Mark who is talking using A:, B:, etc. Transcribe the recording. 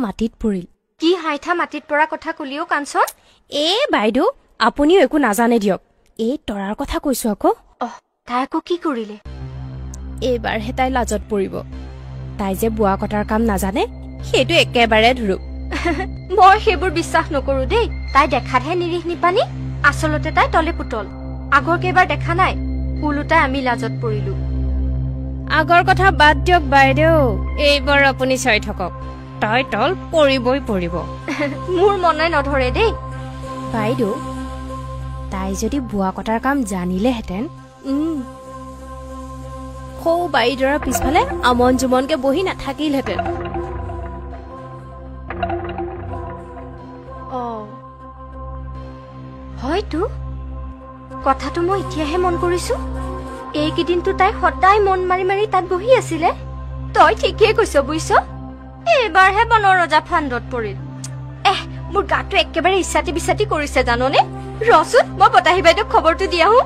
A: মাটিত পৰিল
B: কি হাইঠা মাটিত পৰা কথা কলিও কাঞ্চন
A: বাইদেউ আপুনিও একো নাজানে দিয়ক এই তৰাৰ কথা কৈছো আকৌ
B: তাই আকৌ কি কৰিলে
A: এইবাৰহে তাই লাজত পৰিব তাই যে বোৱা কটাৰ কাম নাজানে সেইটো একেবাৰে ধৰুক
B: মই সেইবোৰ বিশ্বাস নকৰো দেই তাই দেখাতহে নিৰিখ নিপানি আচলতে তাই তলে পুতল আগৰ কেইবাৰ দেখা নাই ওলোটাই আমি লাজত পৰিলো
A: আগৰ কথা বাদ দিয়ক বাইদেউ এইবাৰ আপুনি চাই থাকক তাই তল পৰিবই পৰিব
B: মোৰ মনে নধৰে দেই
A: বাইদেউ তাই যদি বোৱা কটাৰ কাম জানিলেহেঁতেন সৌ বাইদেউৰ পিছফালে আমন জুমনকে বহি নাথাকিলহেঁতেন
B: হয়তো কথাটো মই এতিয়াহে মন কৰিছো এইকেইদিনতো তাই সদায় মন মাৰি মাৰি তাত বহি আছিলে তই ঠিকেই কৈছ বুইছ এইবাৰহে বনৰ ৰজা ফান্দত পৰিল মোৰ গাটো একেবাৰে ইচ্ছাতি বিচাতি কৰিছে জাননে ৰচোন মই বতাহী বাইদেউক খবৰটো দি আহোঁ